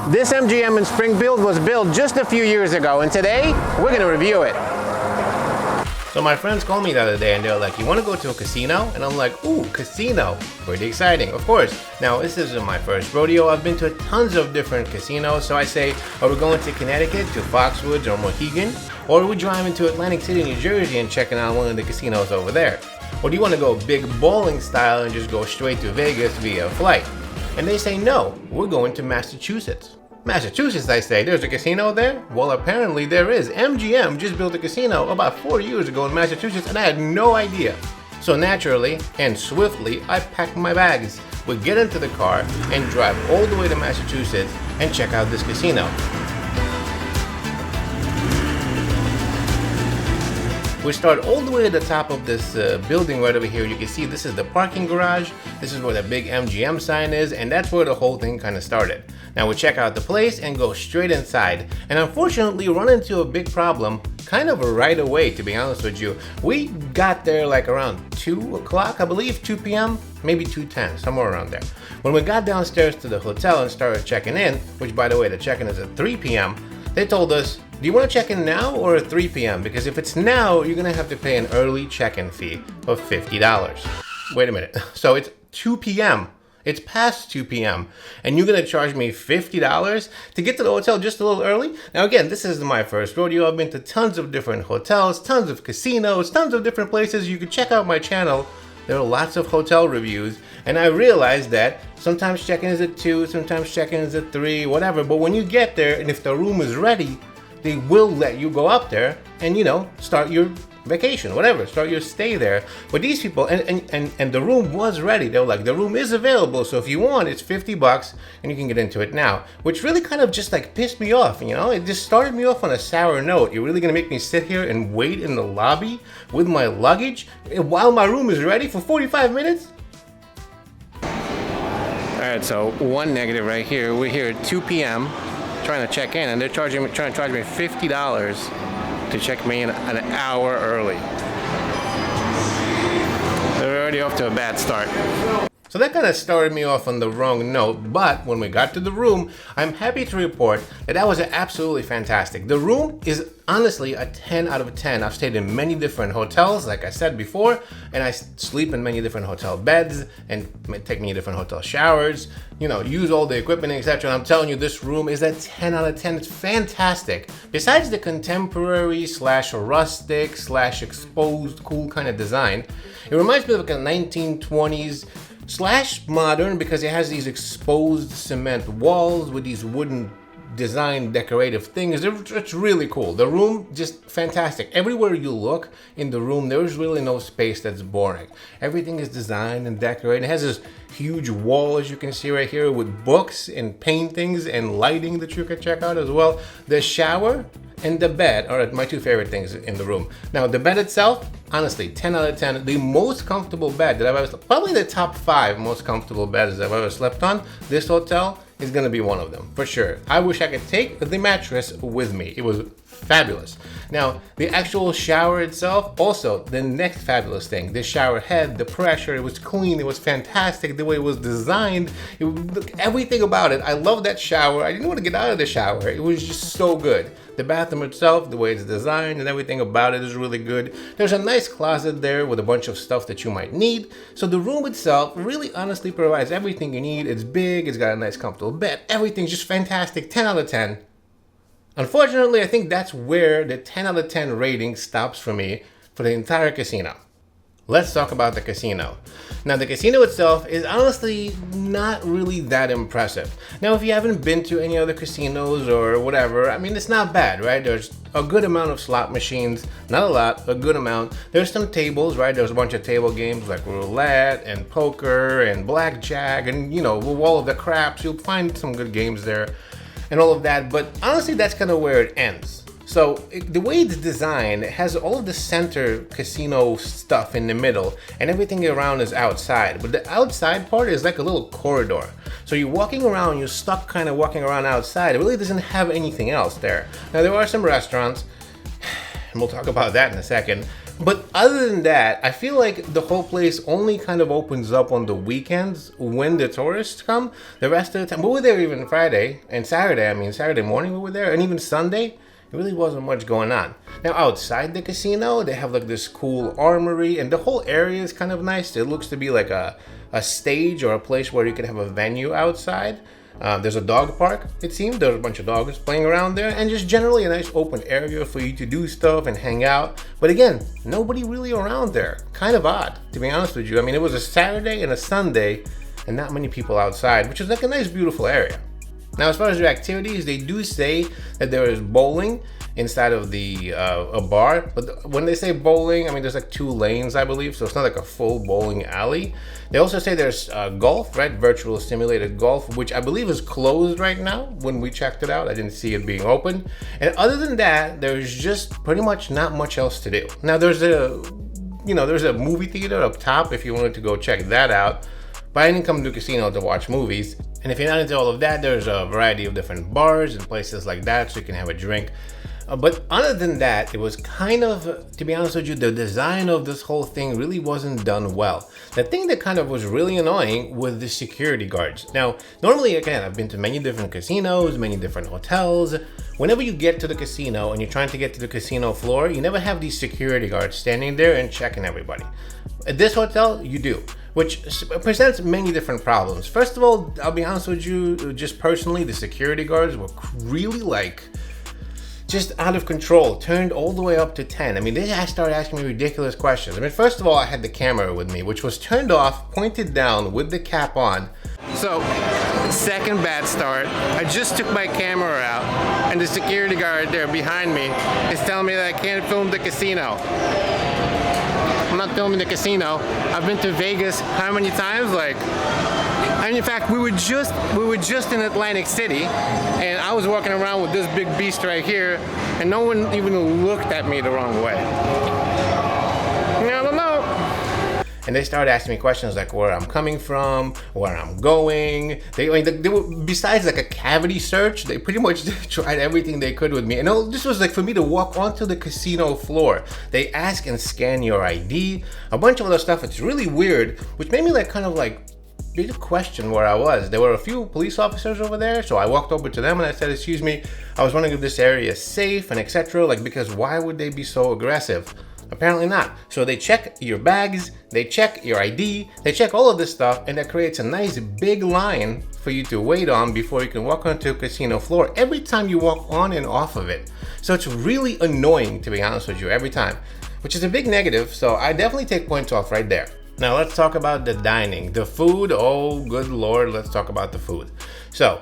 This MGM in Springfield was built just a few years ago, and today we're going to review it. So my friends called me the other day and they're like, you want to go to a casino? And I'm like, ooh, casino. Pretty exciting, of course. Now, this isn't my first rodeo. I've been to tons of different casinos. So I say, are we going to Connecticut, to Foxwoods or Mohegan? Or are we driving to Atlantic City, New Jersey and checking out one of the casinos over there? Or do you want to go big bowling style and just go straight to Vegas via flight? And they say, no, we're going to Massachusetts. Massachusetts, I say, there's a casino there? Well, apparently there is. MGM just built a casino about 4 years ago in Massachusetts, and I had no idea. So naturally and swiftly, I packed my bags. We get into the car and drive all the way to Massachusetts and check out this casino. We start all the way at the top of this building right over here. You can see this is the parking garage. This is where the big MGM sign is, and that's where the whole thing kind of started. Now we check out the place and go straight inside, and unfortunately run into a big problem kind of right away, to be honest with you. We got there like around 2 o'clock, I believe, 2 p.m., maybe 2:10, somewhere around there. When we got downstairs to the hotel and started checking in, which by the way, the check-in is at 3 p.m., they told us, do you want to check in now or at 3 p.m.? Because if it's now, you're going to have to pay an early check-in fee of $50. Wait a minute. So it's 2 p.m. It's past 2 p.m. and you're going to charge me $50 to get to the hotel just a little early? Now again, this isn't my first rodeo. I've been to tons of different hotels, tons of casinos, tons of different places. You can check out my channel. There are lots of hotel reviews, and I realized that sometimes check-in is at 2, sometimes check-in is at 3, whatever. But when you get there, and if the room is ready, they will let you go up there and, you know, start your vacation, whatever, start your stay there. But these people, and the room was ready. They were like, the room is available, so if you want, it's $50 and you can get into it now. Which really kind of just like pissed me off, you know? It just started me off on a sour note. You're really gonna make me sit here and wait in the lobby with my luggage while my room is ready for 45 minutes? All right, so one negative right here. We're here at 2 p.m. trying to check in, and they're trying to charge me $50 to check me in an hour early. They're already off to a bad start. So that kind of started me off on the wrong note, but when we got to the room, I'm happy to report that that was absolutely fantastic. The room is honestly a 10 out of 10. I've stayed in many different hotels, like I said before, and I sleep in many different hotel beds and take many different hotel showers, you know, use all the equipment, etc. And I'm telling you, this room is a 10 out of 10. It's fantastic. Besides the contemporary / rustic / exposed cool kind of design, it reminds me of like a 1920s / modern, because it has these exposed cement walls with these wooden design decorative things. It's really cool. The room, just fantastic. Everywhere you look in the room, there's really no space that's boring. Everything is designed and decorated. It has this huge wall, as you can see right here, with books and paintings and lighting that you can check out as well. The shower and the bed are my two favorite things in the room. Now, the bed itself, honestly, 10 out of 10. The most comfortable bed that I've ever, probably the top 5 most comfortable beds I've ever slept on. This hotel is gonna be one of them, for sure. I wish I could take the mattress with me. It was fabulous. Now, the actual shower itself, also the next fabulous thing. The shower head, the pressure, it was clean, it was fantastic. The way it was designed, everything about it. I love that shower. I didn't want to get out of the shower. It was just so good. The bathroom itself, the way it's designed and everything about it is really good. There's a nice closet there with a bunch of stuff that you might need. So the room itself really honestly provides everything you need. It's big, it's got a nice comfortable bed. Everything's just fantastic, 10 out of 10. Unfortunately, I think that's where the 10 out of 10 rating stops for me for the entire casino. Let's talk about the casino. Now, the casino itself is honestly not really that impressive. Now, if you haven't been to any other casinos or whatever, I mean, it's not bad, right? There's a good amount of slot machines, not a lot, a good amount. There's some tables, right? There's a bunch of table games like roulette and poker and blackjack and, you know, all of the craps. You'll find some good games there and all of that. But honestly, that's kind of where it ends. So the way it's designed, it has all of the center casino stuff in the middle and everything around is outside. But the outside part is like a little corridor. So you're walking around, you're stuck kind of walking around outside. It really doesn't have anything else there. Now there are some restaurants, and we'll talk about that in a second. But other than that, I feel like the whole place only kind of opens up on the weekends when the tourists come. The rest of the time, we were there even Friday and Saturday. I mean, Saturday morning we were there, and even Sunday. It really wasn't much going on. Now, outside the casino, they have like this cool armory, and the whole area is kind of nice. It looks to be like a stage or a place where you could have a venue outside. There's a dog park, it seemed. There's a bunch of dogs playing around there, and just generally a nice open area for you to do stuff and hang out. But again, nobody really around there. Kind of odd, to be honest with you. I mean, it was a Saturday and a Sunday, and not many people outside, which is like a nice, beautiful area. Now, as far as their activities, they do say that there is bowling inside of the a bar. But when they say bowling, I mean, there's like 2 lanes, I believe, so it's not like a full bowling alley. They also say there's golf, right? Virtual simulated golf, which I believe is closed right now. When we checked it out, I didn't see it being open. And other than that, there's just pretty much not much else to do. Now, there's a movie theater up top if you wanted to go check that out. But I didn't come to the casino to watch movies. And if you're not into all of that, there's a variety of different bars and places like that so you can have a drink. But other than that, it was kind of, to be honest with you, the design of this whole thing really wasn't done well. The thing that kind of was really annoying was the security guards. Now, normally, again, I've been to many different casinos, many different hotels. Whenever you get to the casino and you're trying to get to the casino floor, you never have these security guards standing there and checking everybody. At this hotel, you do, which presents many different problems. First of all, I'll be honest with you, just personally, the security guards were really just out of control, turned all the way up to 10. I mean, they started asking me ridiculous questions. I mean, first of all, I had the camera with me, which was turned off, pointed down with the cap on. So, second bad start. I just took my camera out, and the security guard there behind me is telling me that I can't film the casino. I'm not filming the casino. I've been to Vegas how many times? And in fact, we were just in Atlantic City, and I was walking around with this big beast right here, and no one even looked at me the wrong way. I don't know. And they started asking me questions like where I'm coming from, where I'm going. They were, besides like a cavity search, they pretty much tried everything they could with me. And this was like for me to walk onto the casino floor. They ask and scan your ID, a bunch of other stuff. It's really weird, which made me big question where I was. There were a few police officers over there, so I walked over to them and I said, "Excuse me, I was wondering if this area is safe and etc." Because why would they be so aggressive? Apparently not. So they check your bags, they check your ID, they check all of this stuff, and that creates a nice big line for you to wait on before you can walk onto a casino floor every time you walk on and off of it. So it's really annoying, to be honest with you, every time, which is a big negative. So I definitely take points off right there. Now let's talk about the dining. The food, oh good lord, let's talk about the food. So,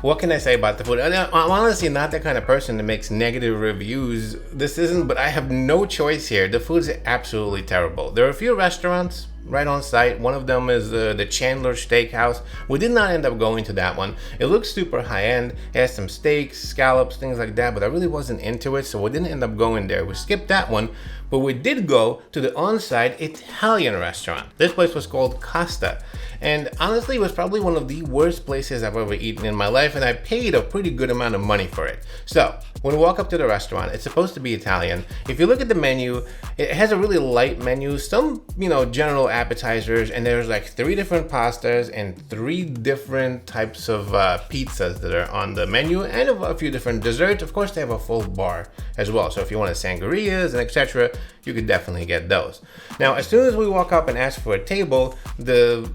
what can I say about the food? I'm honestly not the kind of person that makes negative reviews. This isn't, but I have no choice here. The food is absolutely terrible. There are a few restaurants right on site. One of them is the Chandler Steakhouse. We did not end up going to that one. It looks super high end. It has some steaks, scallops, things like that, but I really wasn't into it, so we didn't end up going there. We skipped that one, but we did go to the on-site Italian restaurant. This place was called Costa, and honestly, it was probably one of the worst places I've ever eaten in my life, and I paid a pretty good amount of money for it. So, when we walk up to the restaurant, it's supposed to be Italian. If you look at the menu, it has a really light menu, some, general appetizers, and there's like 3 different pastas and 3 different types of pizzas that are on the menu, and a few different desserts. Of course, they have a full bar as well, so if you want sangrias and etc., you could definitely get those. Now, as soon as we walk up and ask for a table, the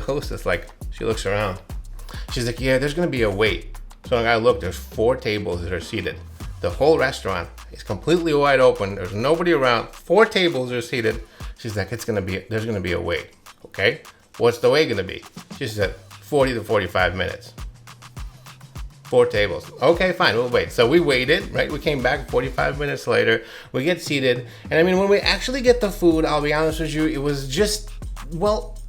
hostess, she looks around. She's like, yeah, there's gonna be a wait. So I look, there's 4 tables that are seated. The whole restaurant is completely wide open. There's nobody around. 4 tables are seated. She's like, there's gonna be a wait. Okay, what's the wait gonna be? She said 40 to 45 minutes. 4 tables. Okay, fine, we'll wait. So we waited, right? We came back 45 minutes later. We get seated. And I mean, when we actually get the food, I'll be honest with you, it was just,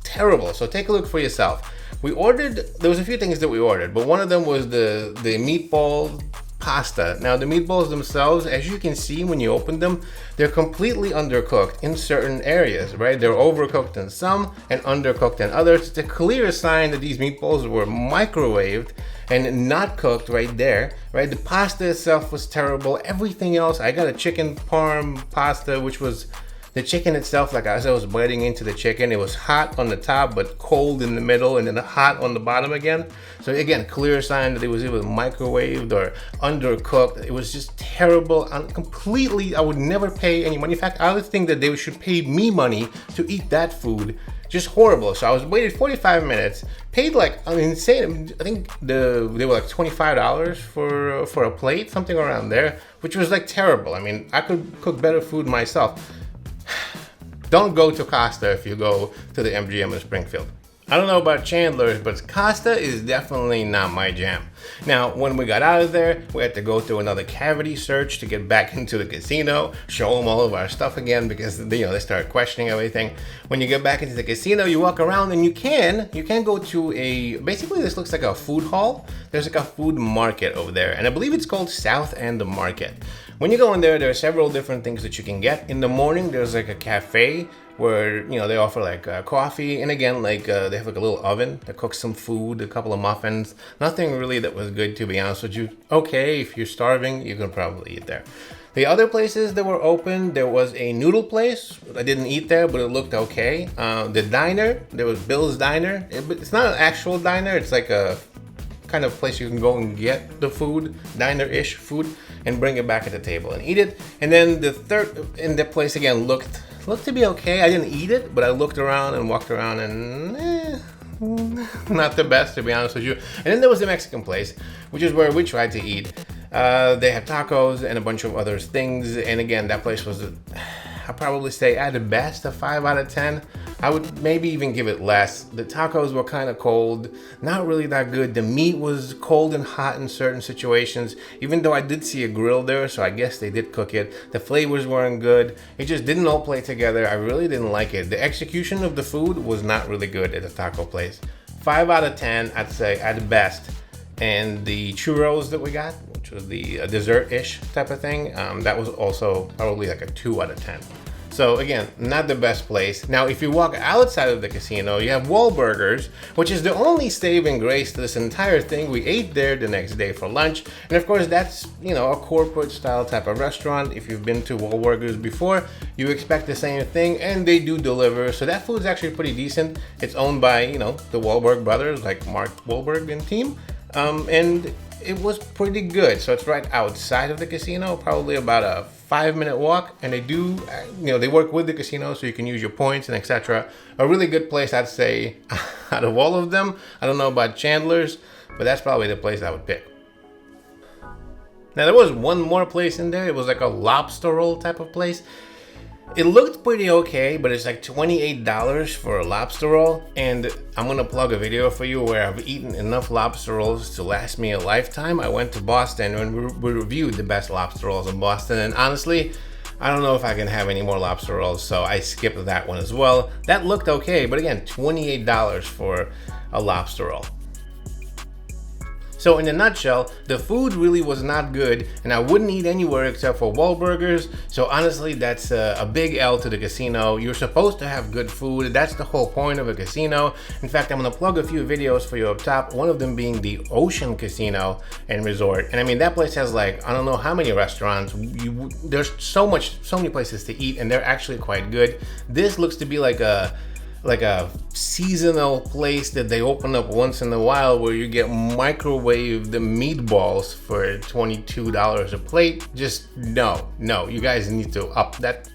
terrible. So take a look for yourself. There was a few things that we ordered, but one of them was the meatball pasta. Now the meatballs themselves, as you can see when you open them, they're completely undercooked in certain areas, right? They're overcooked in some and undercooked in others. It's a clear sign that these meatballs were microwaved and not cooked right there, right? The pasta itself was terrible. Everything else, I got a chicken parm pasta, which was the chicken itself, like as I was biting into the chicken, it was hot on the top but cold in the middle and then hot on the bottom again. So again, clear sign that it was either microwaved or undercooked. It was just terrible. Completely, I would never pay any money. In fact, I would think that they should pay me money to eat that food. Just horrible. So I was waiting 45 minutes, paid like, I mean, insane. I think they were like $25 for a plate, something around there, which was like terrible. I mean, I could cook better food myself. Don't go to Costa if you go to the MGM in Springfield. I don't know about Chandler's, but Costa is definitely not my jam. Now, when we got out of there, we had to go through another cavity search to get back into the casino, show them all of our stuff again because they started questioning everything. When you get back into the casino, you walk around and you can go to basically this looks like a food hall. There's like a food market over there, and I believe it's called South End Market. When you go in there, there are several different things that you can get. In the morning, there's like a cafe where they offer like coffee, and again, like they have like a little oven that cooks some food, a couple of muffins. Nothing really that was good, to be honest with you. Okay, if you're starving, you can probably eat there. The other places that were open, there was a noodle place. I didn't eat there, but it looked okay. The diner, there was Bill's Diner. It's not an actual diner. It's like a kind of place you can go and get the food, diner-ish food, and bring it back at the table and eat it. And then the third, in the place again looked to be okay. I didn't eat it, but I looked around and walked around and not the best, to be honest with you. And then there was the Mexican place, which is where we tried to eat. They had tacos and a bunch of other things. And again, that place was, I'll probably say at the best a 5 out of 10. I would maybe even give it less. The tacos were kind of cold, not really that good. The meat was cold and hot in certain situations, even though I did see a grill there, so I guess they did cook it. The flavors weren't good. It just didn't all play together. I really didn't like it. The execution of the food was not really good at the taco place. 5 out of 10, I'd say at best. And the churros that we got, which was the dessert-ish type of thing, that was also probably like a 2 out of 10. So again, not the best place. Now, if you walk outside of the casino, you have Wahlburgers, which is the only saving grace to this entire thing. We ate there the next day for lunch. And of course, that's, a corporate style type of restaurant. If you've been to Wahlburgers before, you expect the same thing, and they do deliver. So that food's actually pretty decent. It's owned by, the Wahlberg brothers, like Mark Wahlberg and team. And it was pretty good. So it's right outside of the casino, probably about a 5-minute walk, and they do, they work with the casino, so you can use your points and etc. A really good place, I'd say, out of all of them. I don't know about Chandler's, but that's probably the place I would pick. Now, there was one more place in there. It was like a lobster roll type of place. It looked pretty okay, but it's like $28 for a lobster roll. And I'm gonna plug a video for you where I've eaten enough lobster rolls to last me a lifetime. I went to Boston and we reviewed the best lobster rolls in Boston. And honestly, I don't know if I can have any more lobster rolls, so I skipped that one as well. That looked okay, but again, $28 for a lobster roll. So in a nutshell, the food really was not good, and I wouldn't eat anywhere except for Wahlburgers. So honestly, that's a big L to the casino. You're supposed to have good food. That's the whole point of a casino. In fact, I'm gonna plug a few videos for you up top, one of them being the Ocean Casino and Resort. And I mean, that place has like, I don't know how many restaurants. There's so many places to eat, and they're actually quite good. This looks to be like a seasonal place that they open up once in a while where you get microwaved meatballs for $22 a plate. Just no, you guys need to up that.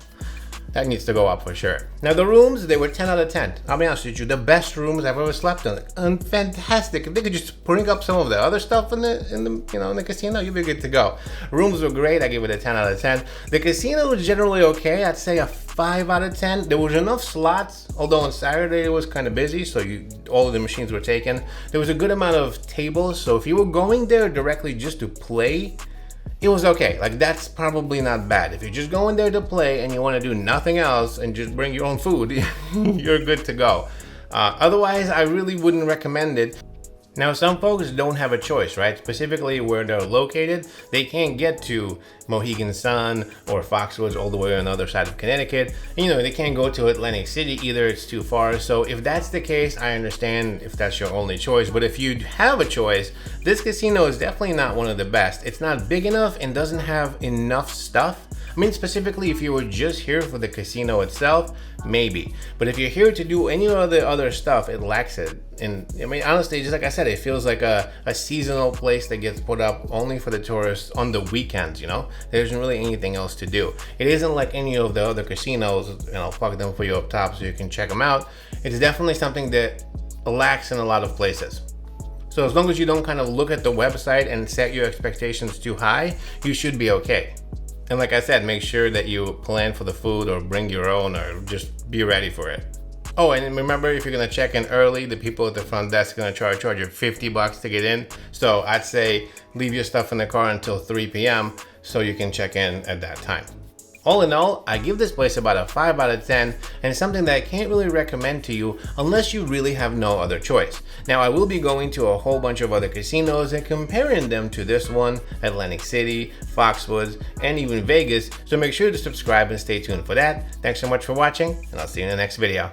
That needs to go up for sure. Now the rooms, they were 10 out of 10. I'll be honest with you, the best rooms I've ever slept in. And fantastic. If they could just bring up some of the other stuff in the casino, you'd be good to go. Rooms were great. I give it a 10 out of 10. The casino was generally okay. I'd say a 5 out of 10. There was enough slots, although on Saturday it was kind of busy, so all of the machines were taken. There was a good amount of tables, so if you were going there directly just to play, it was okay. Like, that's probably not bad. If you're just going there to play and you want to do nothing else and just bring your own food, you're good to go. Otherwise, I really wouldn't recommend it. Now, some folks don't have a choice, right? Specifically where they're located, they can't get to Mohegan Sun or Foxwoods all the way on the other side of Connecticut. And, you know, they can't go to Atlantic City either, it's too far. So if that's the case, I understand if that's your only choice. But if you have a choice, this casino is definitely not one of the best. It's not big enough and doesn't have enough stuff. I mean, specifically if you were just here for the casino itself, maybe. But if you're here to do any of the other stuff, it lacks it. And I mean, honestly, just like I said, it feels like a seasonal place that gets put up only for the tourists on the weekends, you know? There isn't really anything else to do. It isn't like any of the other casinos, you know, plug them for you up top so you can check them out. It's definitely something that lacks in a lot of places. So as long as you don't kind of look at the website and set your expectations too high, you should be okay. And like I said, make sure that you plan for the food or bring your own or just be ready for it. Oh, and remember, if you're gonna check in early, the people at the front desk are gonna charge you $50 to get in. So I'd say leave your stuff in the car until 3 p.m. so you can check in at that time. All in all, I give this place about a 5 out of 10, and it's something that I can't really recommend to you unless you really have no other choice. Now, I will be going to a whole bunch of other casinos and comparing them to this one, Atlantic City, Foxwoods, and even Vegas, so make sure to subscribe and stay tuned for that. Thanks so much for watching, and I'll see you in the next video.